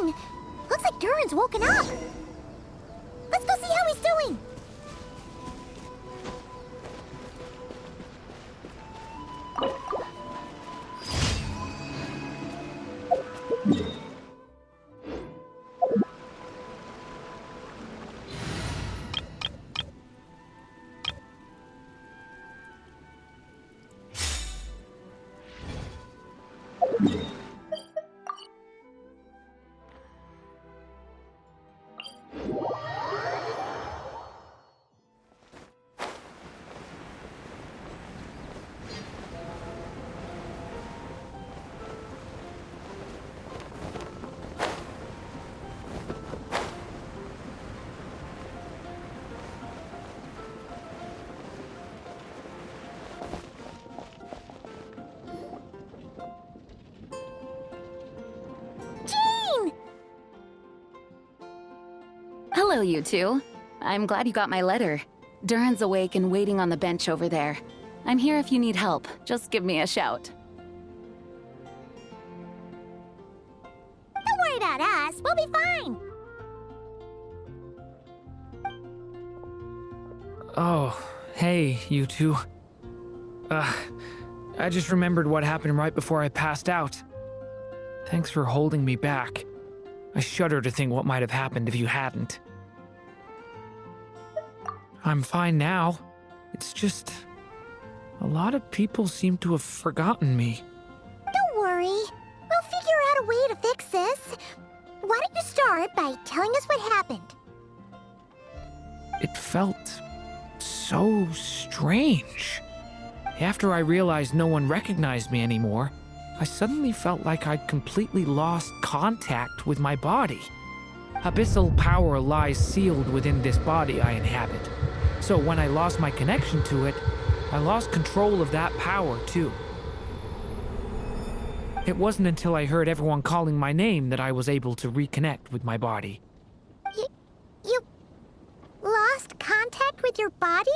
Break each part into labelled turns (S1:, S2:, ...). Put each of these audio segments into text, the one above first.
S1: Gene! Looks like Duran's woken up! Let's go see how he's doing!
S2: Hello, you two. I'm glad you got my letter. Duran's awake and waiting on the bench over there. I'm here if you need help. Just give me a shout.
S1: Don't worry about us. We'll be fine.
S3: Oh, hey, you two. I just remembered what happened right before I passed out. Thanks for holding me back. I shudder to think what might have happened if you hadn't. I'm fine now. It's just... a lot of people seem to have forgotten me.
S1: Don't worry. We'll figure out a way to fix this. Why don't you start by telling us what happened?
S3: It felt so strange. After I realized no one recognized me anymore, I suddenly felt like I'd completely lost contact with my body. Abyssal power lies sealed within this body I inhabit. So when I lost my connection to it, I lost control of that power too. It wasn't until I heard everyone calling my name that I was able to reconnect with my body.
S1: You lost contact with your body?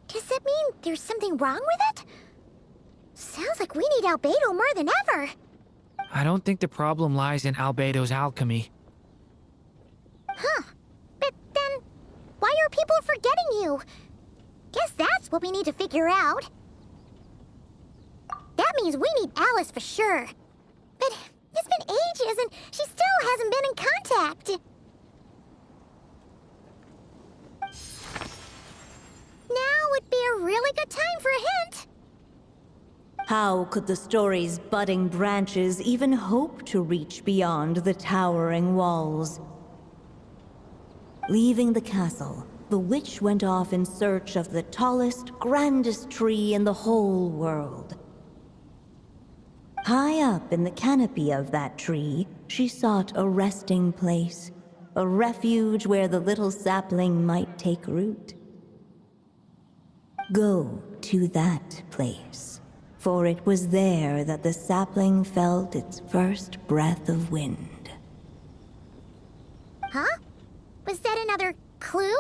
S1: Does that mean there's something wrong with it? Sounds like we need Albedo more than ever.
S3: I don't think the problem lies in Albedo's alchemy.
S1: Huh. But then, why are people forgetting you? Guess that's what we need to figure out. That means we need Alice for sure. But it's been ages and she still hasn't been in contact. Now would be a really good time for a hint.
S4: How could the story's budding branches even hope to reach beyond the towering walls? Leaving the castle, the witch went off in search of the tallest, grandest tree in the whole world. High up in the canopy of that tree, she sought a resting place, a refuge where the little sapling might take root. Go to that place, for it was there that the sapling felt its first breath of wind.
S1: Huh? Was that another clue?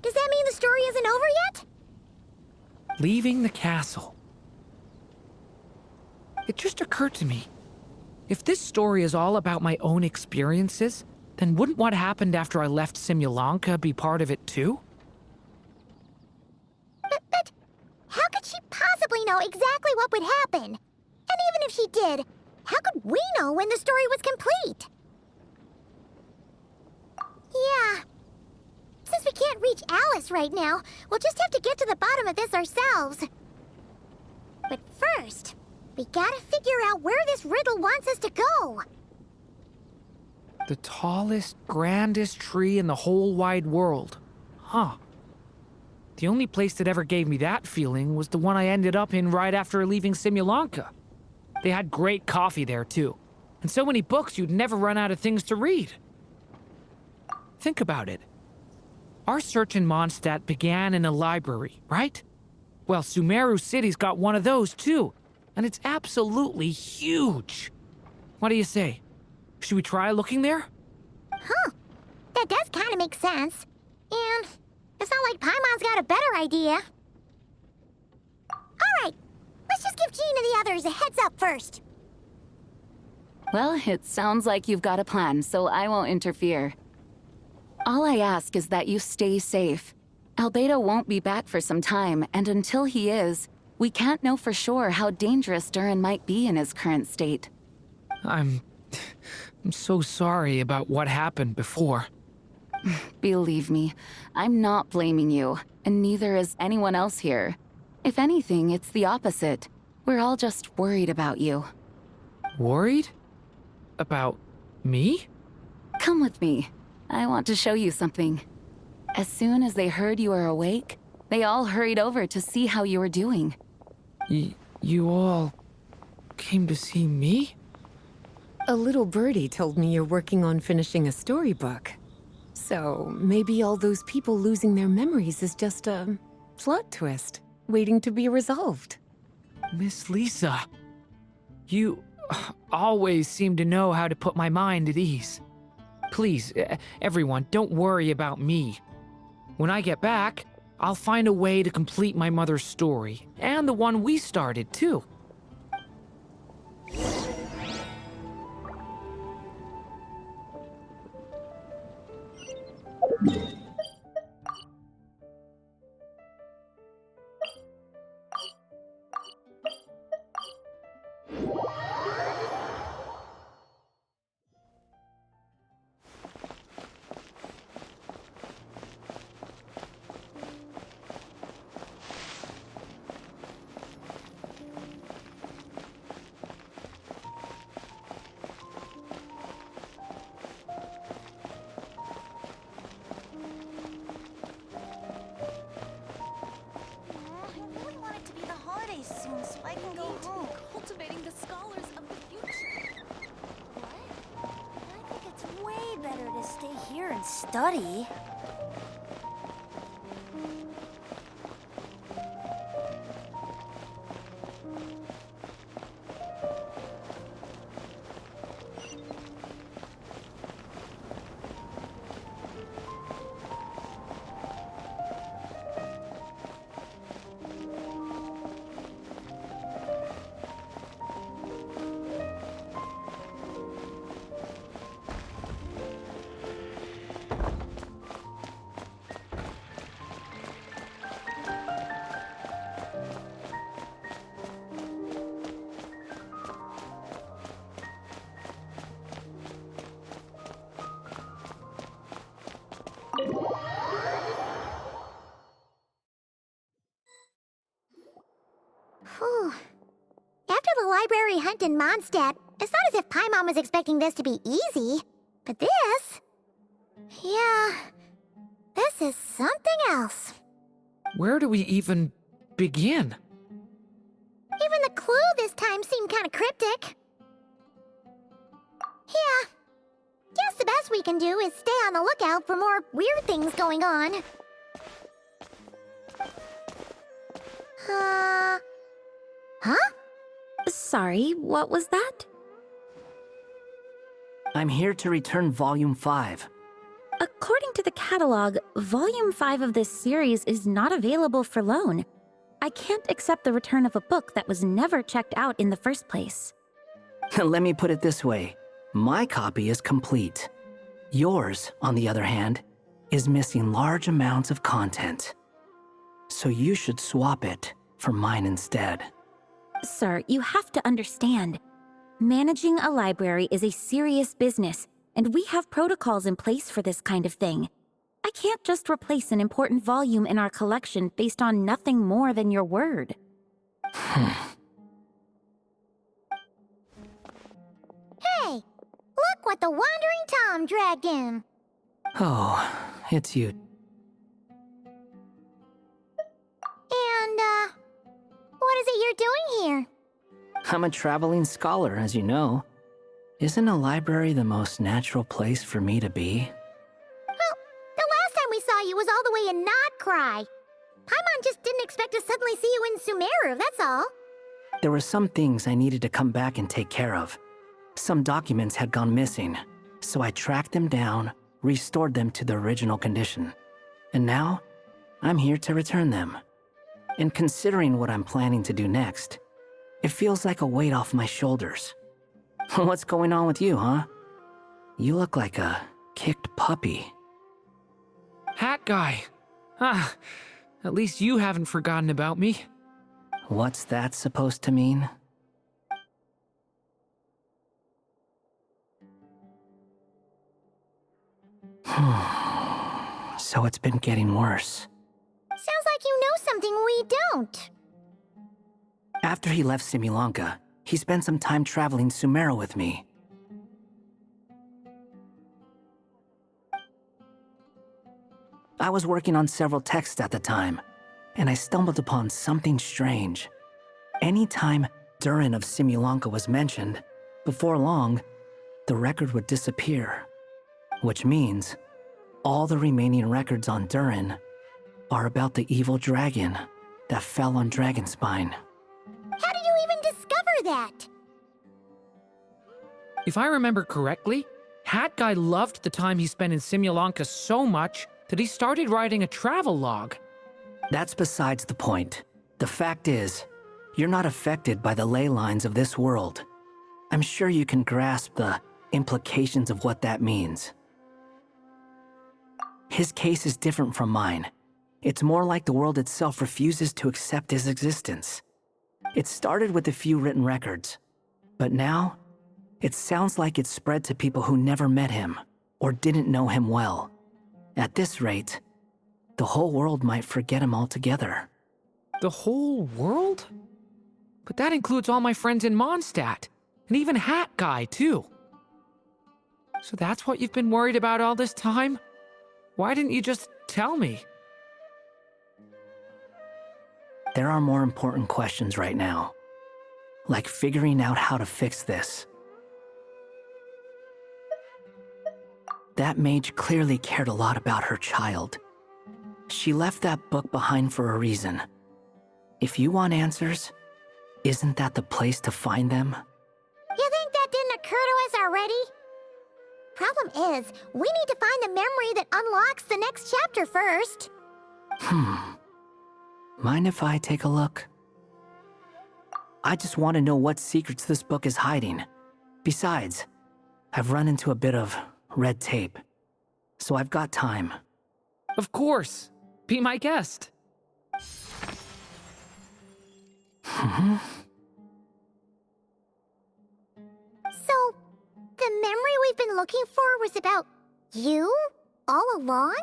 S1: Does that mean the story isn't over yet?
S3: Leaving the castle. It just occurred to me. If this story is all about my own experiences, then wouldn't what happened after I left Simulanka be part of it too?
S1: But how could she possibly know exactly what would happen? And even if she did, how could we know when the story was complete? Yeah. Since we can't reach Alice right now, we'll just have to get to the bottom of this ourselves. But first, we gotta figure out where this riddle wants us to go.
S3: The tallest, grandest tree in the whole wide world. Huh. The only place that ever gave me that feeling was the one I ended up in right after leaving Simulanka. They had great coffee there, too. And so many books you'd never run out of things to read. Think about it. Our search in Mondstadt began in a library, right? Well, Sumeru City's got one of those, too. And it's absolutely huge. What do you say? Should we try looking there?
S1: Huh. That does kind of make sense. And it's not like Paimon's got a better idea. All right. Let's just give Jean and the others a heads up first.
S2: Well, it sounds like you've got a plan, so I won't interfere. All I ask is that you stay safe. Albedo won't be back for some time, and until he is, we can't know for sure how dangerous Duran might be in his current state.
S3: I'm so sorry about what happened before.
S2: Believe me, I'm not blaming you, and neither is anyone else here. If anything, it's the opposite. We're all just worried about you.
S3: Worried? About me?
S2: Come with me. I want to show you something. As soon as they heard you were awake, they all hurried over to see how you were doing.
S3: You all came to see me?
S5: A little birdie told me you're working on finishing a storybook. So maybe all those people losing their memories is just a plot twist, waiting to be resolved.
S3: Miss Lisa, you always seem to know how to put my mind at ease. Please, everyone, don't worry about me. When I get back, I'll find a way to complete my mother's story, and the one we started, too.
S1: I really want it to be the holidays soon so I can go home.
S6: Cultivating the scholars of the future.
S1: What? I think it's way better to stay here and study. Whew. After the library hunt in Mondstadt, it's not as if Paimon was expecting this to be easy. But this... yeah... this is something else.
S3: Where do we even begin?
S1: Even the clue this time seemed kind of cryptic. Yeah. Guess the best we can do is stay on the lookout for more weird things going on. Huh?
S6: Sorry, what was that?
S7: I'm here to return Volume 5.
S6: According to the catalog, Volume 5 of this series is not available for loan. I can't accept the return of a book that was never checked out in the first place.
S7: Let me put it this way. My copy is complete. Yours, on the other hand, is missing large amounts of content. So you should swap it for mine instead.
S6: Sir, you have to understand. Managing a library is a serious business, and we have protocols in place for this kind of thing. I can't just replace an important volume in our collection based on nothing more than your word.
S1: Hey! Look what the Wandering Tom dragged in!
S7: Oh, it's you.
S1: And, what is it you're doing here?
S7: I'm a traveling scholar, as you know. Isn't a library the most natural place for me to be?
S1: Well, the last time we saw you was all the way in Nodcry. Paimon just didn't expect to suddenly see you in Sumeru, that's all.
S7: There were some things I needed to come back and take care of. Some documents had gone missing, so I tracked them down, restored them to their original condition. And now, I'm here to return them. And considering what I'm planning to do next, it feels like a weight off my shoulders. What's going on with you, huh? You look like a kicked puppy.
S3: Hat guy. Ah, at least you haven't forgotten about me.
S7: What's that supposed to mean? So it's been getting worse.
S1: Sounds like you know something we don't.
S7: After he left Simulanka, he spent some time traveling Sumeru with me. I was working on several texts at the time, and I stumbled upon something strange. Anytime Durin of Simulanka was mentioned, before long, the record would disappear. Which means, all the remaining records on Durin are about the evil dragon that fell on Dragonspine.
S1: How did you even discover that?
S3: If I remember correctly, Hat Guy loved the time he spent in Simulanka so much that he started writing a travel log.
S7: That's besides the point. The fact is, you're not affected by the ley lines of this world. I'm sure you can grasp the implications of what that means. His case is different from mine. It's more like the world itself refuses to accept his existence. It started with a few written records, but now, it sounds like it's spread to people who never met him or didn't know him well. At this rate, the whole world might forget him altogether.
S3: The whole world? But that includes all my friends in Mondstadt, and even Hat Guy, too. So that's what you've been worried about all this time? Why didn't you just tell me?
S7: There are more important questions right now, like figuring out how to fix this. That mage clearly cared a lot about her child. She left that book behind for a reason. If you want answers, isn't that the place to find them?
S1: You think that didn't occur to us already? Problem is, we need to find the memory that unlocks the next chapter first.
S7: Mind if I take a look? I just want to know what secrets this book is hiding. Besides, I've run into a bit of red tape, so I've got time.
S3: Of course. Be my guest.
S1: So, the memory we've been looking for was about you all along?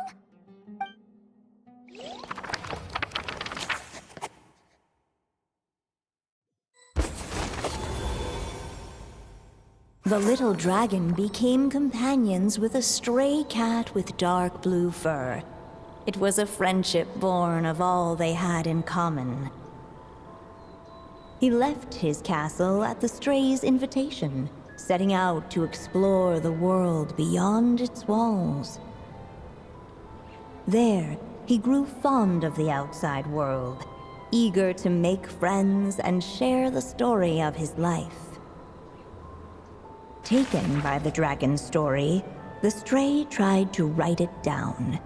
S4: The little dragon became companions with a stray cat with dark blue fur. It was a friendship born of all they had in common. He left his castle at the stray's invitation, setting out to explore the world beyond its walls. There, he grew fond of the outside world, eager to make friends and share the story of his life. Taken by the dragon's story, the stray tried to write it down.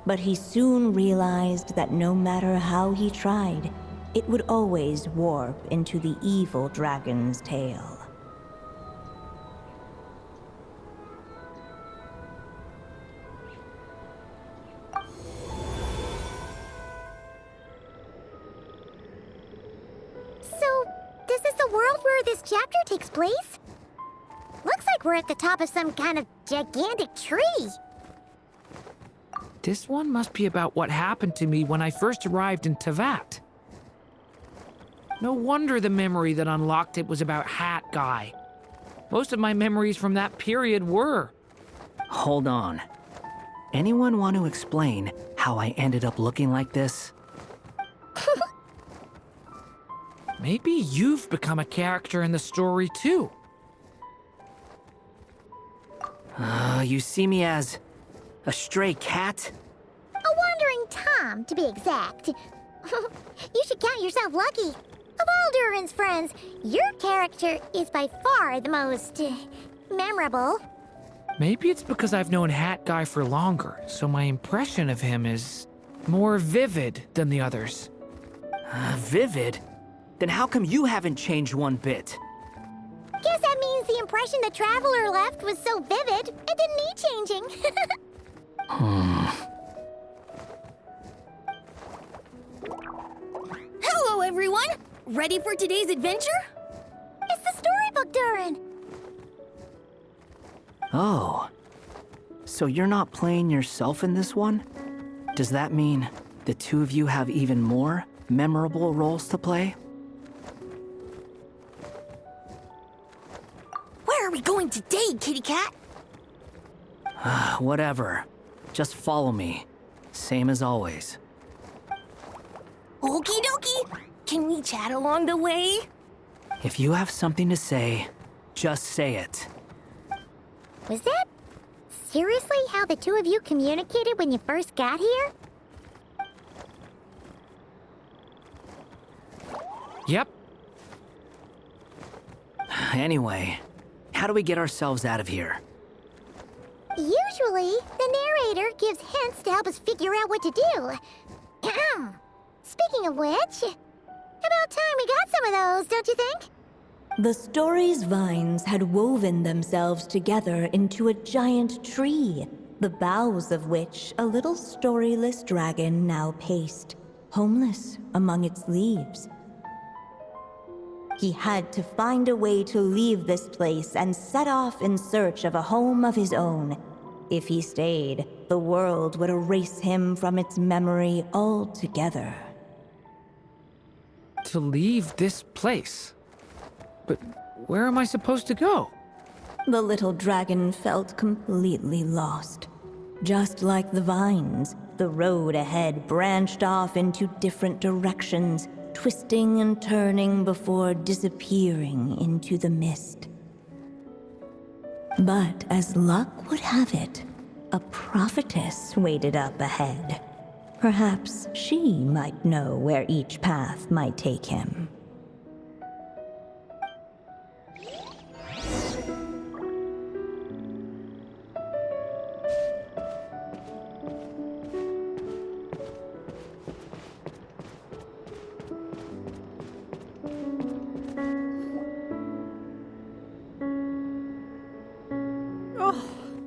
S4: But he soon realized that no matter how he tried, it would always warp into the evil dragon's tale.
S1: So, is this the world where this chapter takes place? Looks like we're at the top of some kind of gigantic tree.
S3: This one must be about what happened to me when I first arrived in Tevat. No wonder the memory that unlocked it was about Hat Guy. Most of my memories from that period were.
S7: Hold on. Anyone want to explain how I ended up looking like this?
S3: Maybe you've become a character in the story too.
S7: You see me as a stray cat?
S1: A wandering Tom, to be exact. You should count yourself lucky. Of all Durin's friends, your character is by far the most memorable.
S3: Maybe it's because I've known Hat Guy for longer, so my impression of him is more vivid than the others.
S7: Vivid? Then how come you haven't changed one bit?
S1: impression the traveler left was so vivid, it didn't need changing.
S8: Hello, everyone! Ready for today's adventure?
S1: It's the storybook Durin.
S7: Oh. So you're not playing yourself in this one? Does that mean the two of you have even more memorable roles to play?
S8: Where are we going today, kitty cat?
S7: Whatever. Just follow me. Same as always.
S8: Okie dokie! Can we chat along the way?
S7: If you have something to say, just say it.
S1: Was that seriously how the two of you communicated when you first got here?
S3: Yep.
S7: Anyway, how do we get ourselves out of here?
S1: Usually, the narrator gives hints to help us figure out what to do. Speaking of which, about time we got some of those, don't you think?
S4: The story's vines had woven themselves together into a giant tree, the boughs of which a little storyless dragon now paced, homeless among its leaves. He had to find a way to leave this place and set off in search of a home of his own. If he stayed, the world would erase him from its memory altogether.
S3: To leave this place. But where am I supposed to go?
S4: The little dragon felt completely lost. Just like the vines, the road ahead branched off into different directions, twisting and turning before disappearing into the mist. But as luck would have it, a prophetess waited up ahead. Perhaps she might know where each path might take him.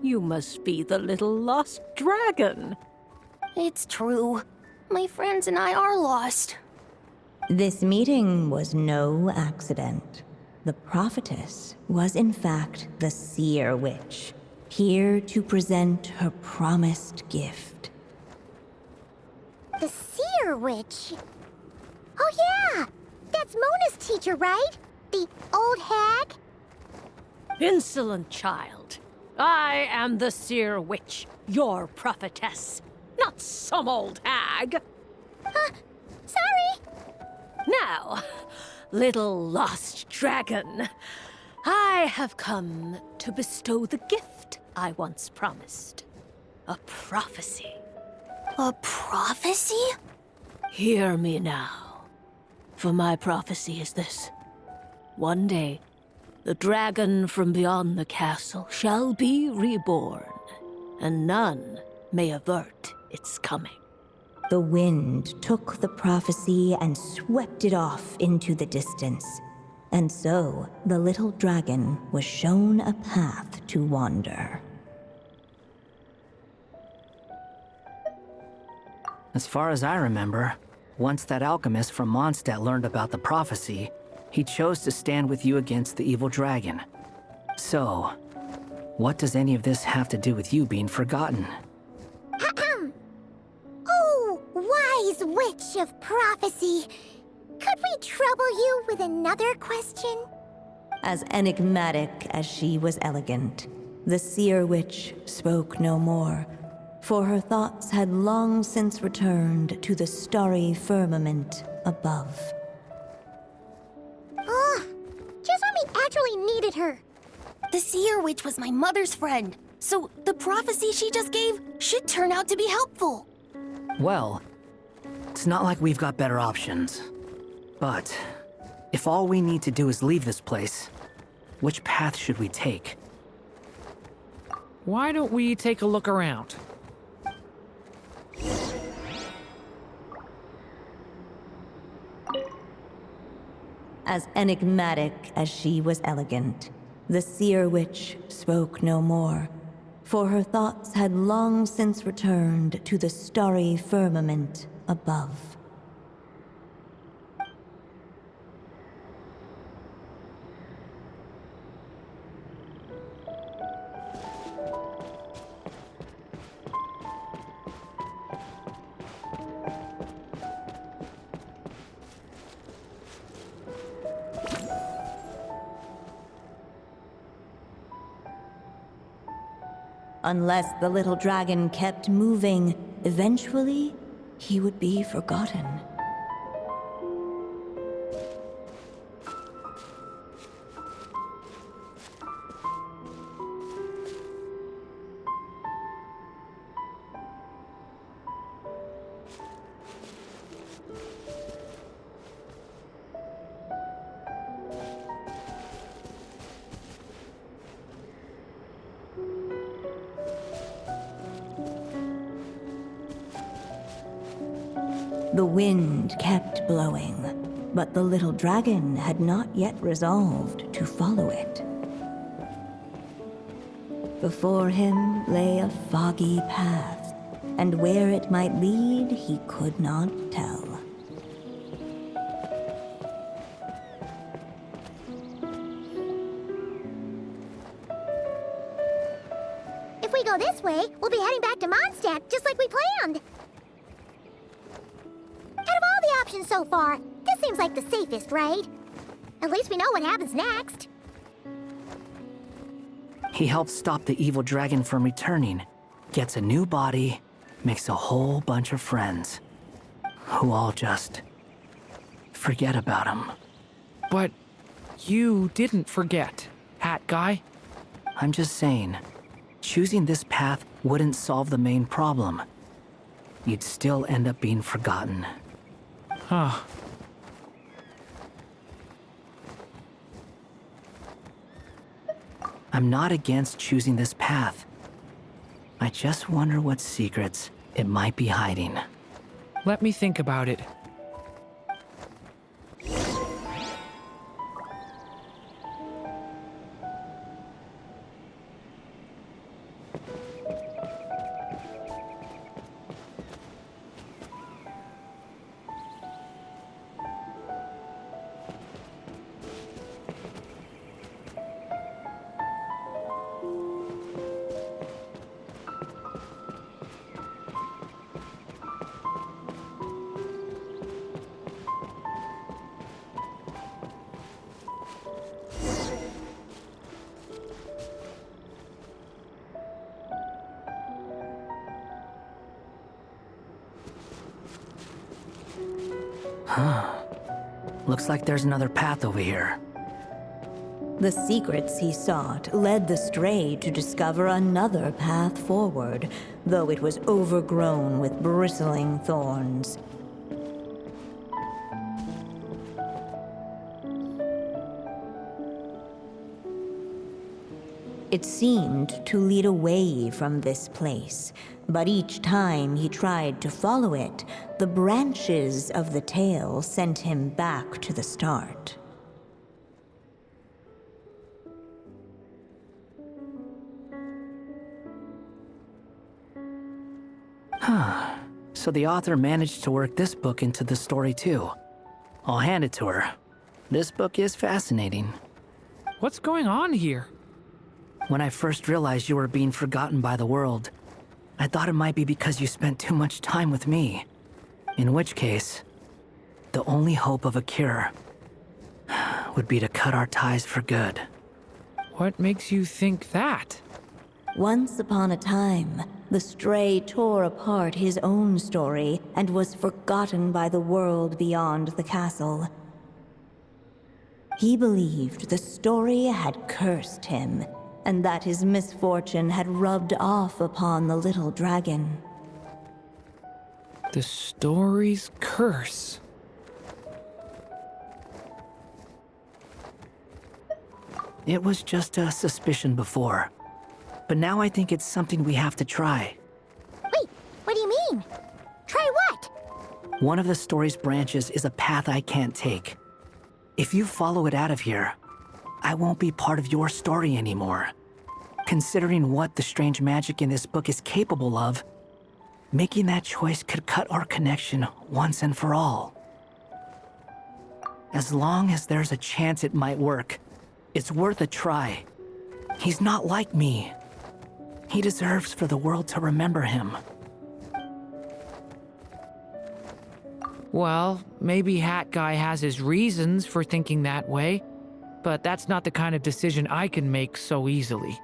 S9: You must be the little lost dragon.
S8: It's true. My friends and I are lost.
S4: This meeting was no accident. The prophetess was in fact the seer witch, here to present her promised gift.
S1: The seer witch? Oh yeah! That's Mona's teacher, right? The old hag?
S9: Insolent child. I am the seer witch, your prophetess, not some old hag.
S1: Sorry!
S9: Now, little lost dragon, I have come to bestow the gift I once promised. A prophecy.
S8: A prophecy?
S9: Hear me now, for my prophecy is this. One day, the dragon from beyond the castle shall be reborn, and none may avert its coming.
S4: The wind took the prophecy and swept it off into the distance. And so, the little dragon was shown a path to wander.
S7: As far as I remember, once that alchemist from Mondstadt learned about the prophecy, he chose to stand with you against the evil dragon. So, what does any of this have to do with you being forgotten?
S1: Oh, wise witch of prophecy! Could we trouble you with another question?
S4: As enigmatic as she was elegant, the seer witch spoke no more, for her thoughts had long since returned to the starry firmament above.
S1: Just when we actually needed her.
S8: The seer witch was my mother's friend, so the prophecy she just gave should turn out to be helpful.
S7: Well, it's not like we've got better options. But, if all we need to do is leave this place, which path should we take?
S3: Why don't we take a look around?
S4: As enigmatic as she was elegant, The seer witch spoke no more, for her thoughts had long since returned to the starry firmament above. Unless the little dragon kept moving, eventually he would be forgotten. The wind kept blowing, but the little dragon had not yet resolved to follow it. Before him lay a foggy path, and where it might lead he could not tell.
S1: If we go this way, we'll be heading back to Mondstadt, just like we planned. Out of all the options so far, this seems like the safest, right? At least we know what happens next.
S7: He helps stop the evil dragon from returning, gets a new body, makes a whole bunch of friends, who all just forget about him.
S3: But you didn't forget, Hat Guy.
S7: I'm just saying, choosing this path wouldn't solve the main problem. You'd still end up being forgotten.
S3: Huh.
S7: I'm not against choosing this path. I just wonder what secrets it might be hiding.
S3: Let me think about it.
S7: Looks like there's another path over here.
S4: The secrets he sought led the stray to discover another path forward, though it was overgrown with bristling thorns. It seemed to lead away from this place, but each time he tried to follow it, the branches of the tail sent him back to the start.
S7: So the author managed to work this book into the story too. I'll hand it to her. This book is fascinating.
S3: What's going on here?
S7: When I first realized you were being forgotten by the world, I thought it might be because you spent too much time with me. In which case, the only hope of a cure would be to cut our ties for good.
S3: What makes you think that?
S4: Once upon a time, the stray tore apart his own story and was forgotten by the world beyond the castle. He believed the story had cursed him, and that his misfortune had rubbed off upon the little dragon.
S3: The story's curse.
S7: It was just a suspicion before, but now I think it's something we have to try.
S1: Wait, what do you mean? Try what?
S7: One of the story's branches is a path I can't take. If you follow it out of here, I won't be part of your story anymore. Considering what the strange magic in this book is capable of, making that choice could cut our connection once and for all. As long as there's a chance it might work, it's worth a try. He's not like me. He deserves for the world to remember him.
S3: Well, maybe Hat Guy has his reasons for thinking that way, but that's not the kind of decision I can make so easily.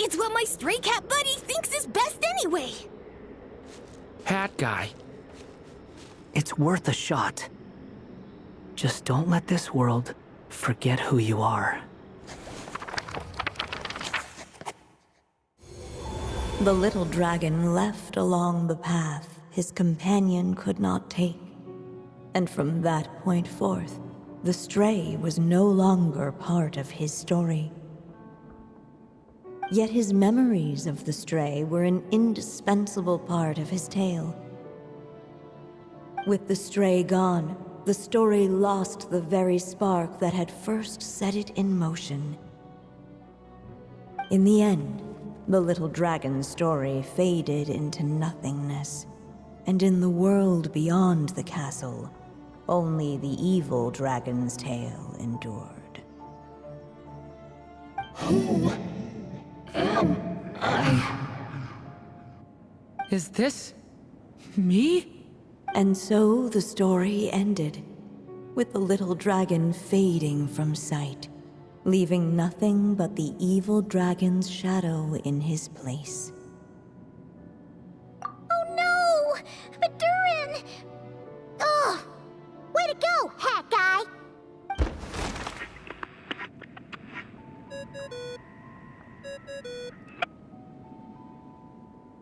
S8: It's what my stray cat buddy thinks is best anyway.
S3: Hat Guy.
S7: It's worth a shot. Just don't let this world forget who you are.
S4: The little dragon left along the path his companion could not take. And from that point forth, the stray was no longer part of his story. Yet his memories of the stray were an indispensable part of his tale. With the stray gone, the story lost the very spark that had first set it in motion. In the end, the little dragon's story faded into nothingness, and in the world beyond the castle, only the evil dragon's tale endured.
S10: Who am I?
S3: Is this me?
S4: And so the story ended, with the little dragon fading from sight, leaving nothing but the evil dragon's shadow in his place.
S1: Oh no! Madurin! Ugh! Way to go, Hat Guy!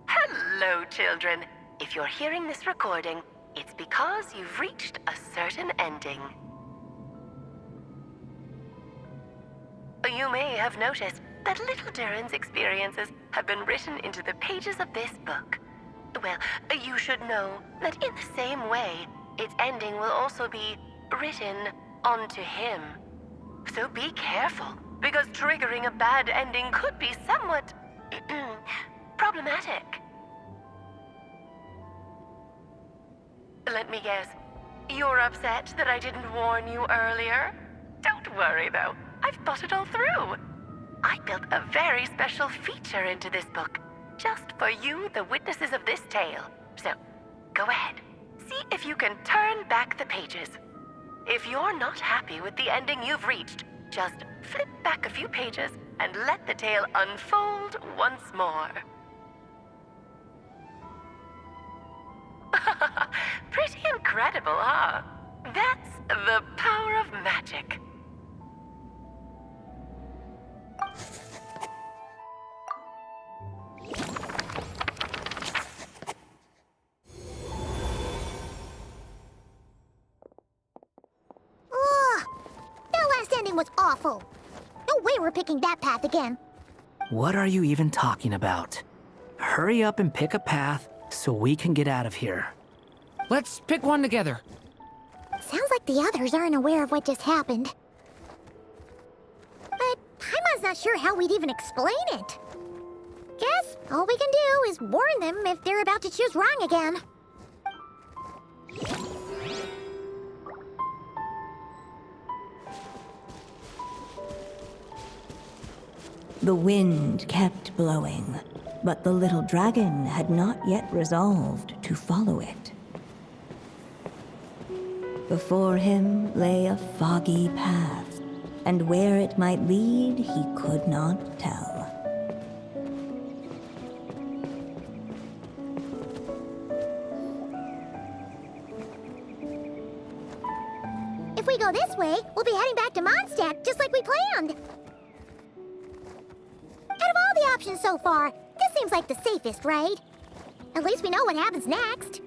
S11: Hello, children. If you're hearing this recording, it's because you've reached a certain ending. You may have noticed that little Durin's experiences have been written into the pages of this book. Well, you should know that in the same way, its ending will also be written onto him. So be careful, because triggering a bad ending could be somewhat problematic. Let me guess, you're upset that I didn't warn you earlier? Don't worry though, I've thought it all through. I built a very special feature into this book, just for you, the witnesses of this tale. So, go ahead, see if you can turn back the pages. If you're not happy with the ending you've reached, just flip back a few pages and let the tale unfold once more. Pretty incredible, huh? That's the power of magic.
S1: Ugh! That last ending was awful. No way we're picking that path again.
S7: What are you even talking about? Hurry up and pick a path so we can get out of here.
S3: Let's pick one together.
S1: Sounds like the others aren't aware of what just happened. But Paimon's not sure how we'd even explain it. Guess all we can do is warn them if they're about to choose wrong again.
S4: The wind kept blowing, but the little dragon had not yet resolved to follow it. Before him lay a foggy path, and where it might lead he could not tell.
S1: If we go this way, we'll be heading back to Mondstadt, just like we planned. Out of all the options so far, this seems like the safest, right? At least we know what happens next.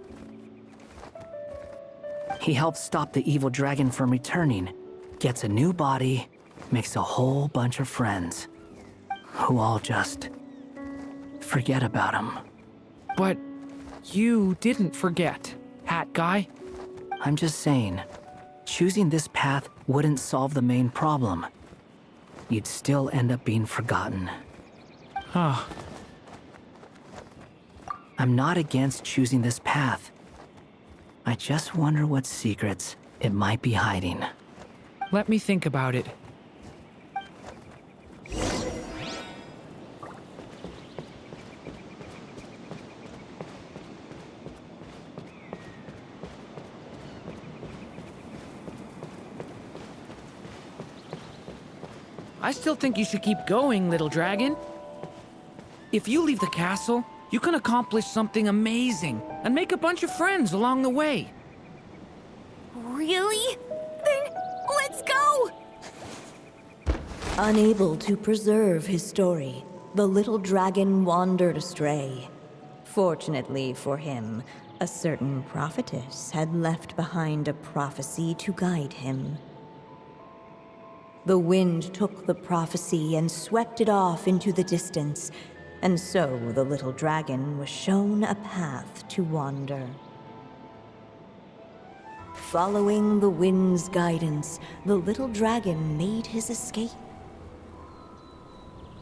S7: He helps stop the evil dragon from returning, gets a new body, makes a whole bunch of friends, who all just forget about him.
S3: But you didn't forget, Hat Guy.
S7: I'm just saying, choosing this path wouldn't solve the main problem. You'd still end up being forgotten.
S3: Huh.
S7: I'm not against choosing this path. I just wonder what secrets it might be hiding.
S3: Let me think about it. I still think you should keep going, little dragon. If you leave the castle, you can accomplish something amazing and make a bunch of friends along the way.
S8: Really? Then let's go!
S4: Unable to preserve his story, the little dragon wandered astray. Fortunately for him, a certain prophetess had left behind a prophecy to guide him. The wind took the prophecy and swept it off into the distance, and so the little dragon was shown a path to wander. Following the wind's guidance, the little dragon made his escape.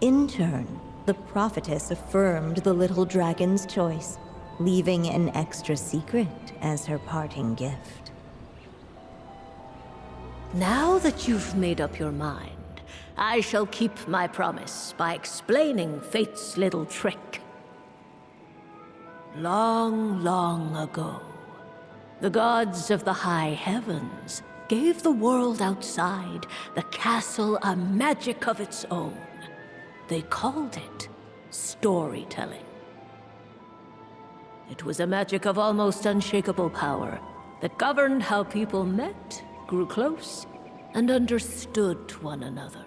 S4: In turn, the prophetess affirmed the little dragon's choice, leaving an extra secret as her parting gift.
S9: Now that you've made up your mind, I shall keep my promise by explaining Fate's little trick. Long, long ago, the gods of the high heavens gave the world outside the castle a magic of its own. They called it storytelling. It was a magic of almost unshakable power that governed how people met, grew close, and understood one another.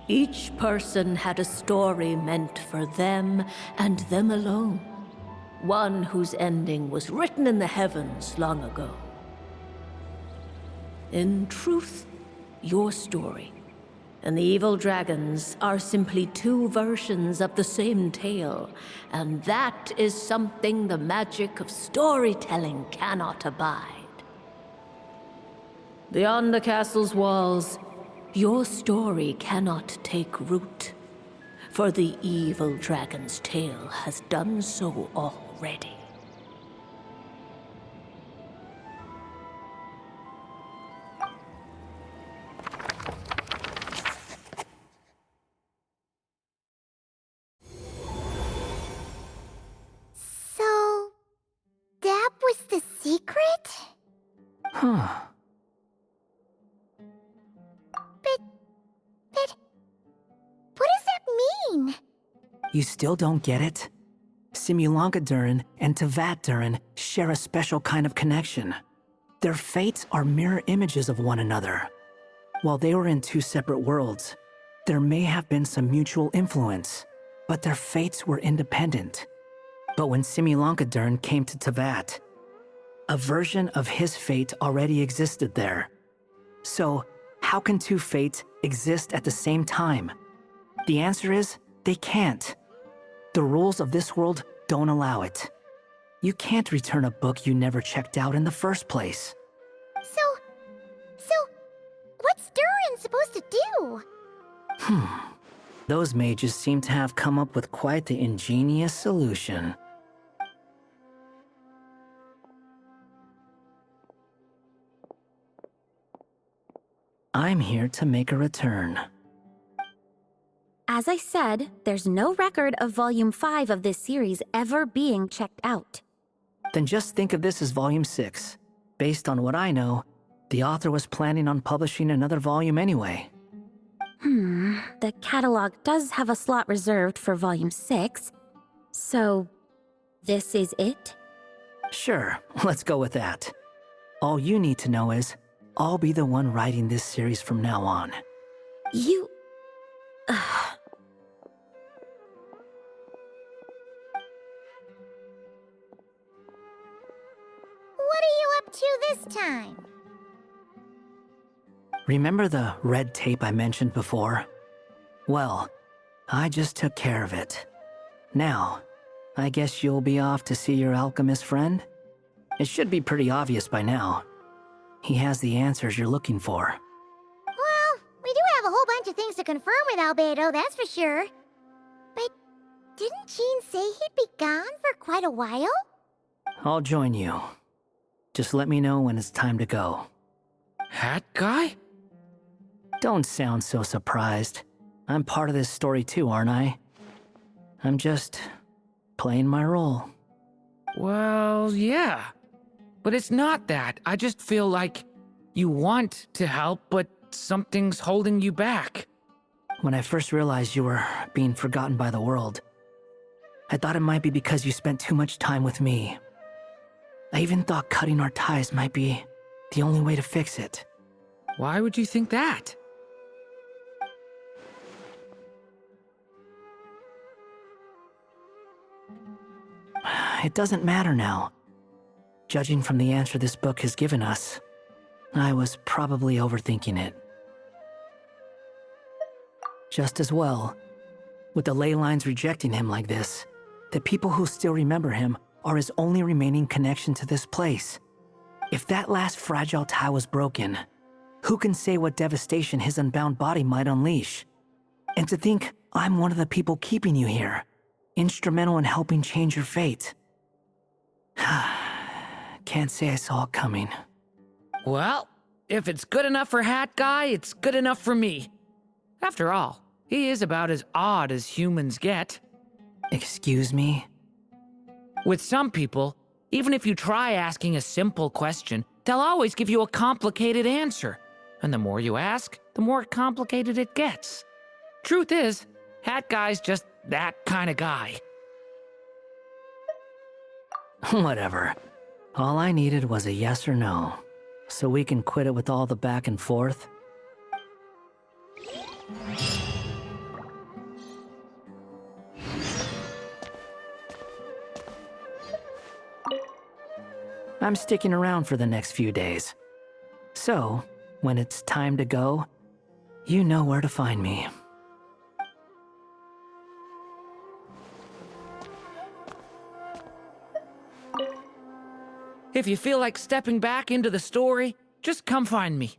S9: Each person had a story meant for them and them alone, one whose ending was written in the heavens long ago. In truth, your story and the evil dragons are simply two versions of the same tale, and that is something the magic of storytelling cannot abide. Beyond the castle's walls, your story cannot take root, for the evil dragon's tale has done so already.
S1: So, that was the secret?
S7: Huh.
S1: But what does that mean?
S7: You still don't get it? Simulanka Durin and Tevat Durin share a special kind of connection. Their fates are mirror images of one another. While they were in two separate worlds, there may have been some mutual influence, but their fates were independent. But when Simulanka Durin came to Tevat, a version of his fate already existed there. So, how can two fates exist at the same time? The answer is, they can't. The rules of this world don't allow it. You can't return a book you never checked out in the first place.
S1: So, what's Durin supposed to do?
S7: Those mages seem to have come up with quite the ingenious solution. I'm here to make a return.
S6: As I said, there's no record of Volume 5 of this series ever being checked out.
S7: Then just think of this as Volume 6. Based on what I know, the author was planning on publishing another volume anyway.
S6: The catalog does have a slot reserved for Volume 6. So, this is it?
S7: Sure, let's go with that. All you need to know is, I'll be the one writing this series from now on.
S6: You...
S1: What are you up to this time?
S7: Remember the red tape I mentioned before? Well, I just took care of it. Now, I guess you'll be off to see your alchemist friend? It should be pretty obvious by now. He has the answers you're looking for.
S1: Well, we do have a whole bunch of things to confirm with Albedo, that's for sure. But didn't Jean say he'd be gone for quite a while?
S7: I'll join you. Just let me know when it's time to go.
S3: Hat guy?
S7: Don't sound so surprised. I'm part of this story too, aren't I? I'm just playing my role.
S3: Well, yeah. But it's not that. I just feel like you want to help, but something's holding you back.
S7: When I first realized you were being forgotten by the world, I thought it might be because you spent too much time with me. I even thought cutting our ties might be the only way to fix it.
S3: Why would you think that?
S7: It doesn't matter now. Judging from the answer this book has given us, I was probably overthinking it. Just as well, with the ley lines rejecting him like this, the people who still remember him are his only remaining connection to this place. If that last fragile tie was broken, who can say what devastation his unbound body might unleash? And to think I'm one of the people keeping you here, instrumental in helping change your fate. Can't say I saw it coming.
S3: Well, if it's good enough for Hat Guy, it's good enough for me. After all, he is about as odd as humans get.
S7: Excuse me?
S3: With some people, even if you try asking a simple question, they'll always give you a complicated answer. And the more you ask, the more complicated it gets. Truth is, Hat Guy's just that kind of guy.
S7: Whatever. All I needed was a yes or no, so we can quit it with all the back and forth. I'm sticking around for the next few days. So, when it's time to go, you know where to find me.
S3: If you feel like stepping back into the story, just come find me.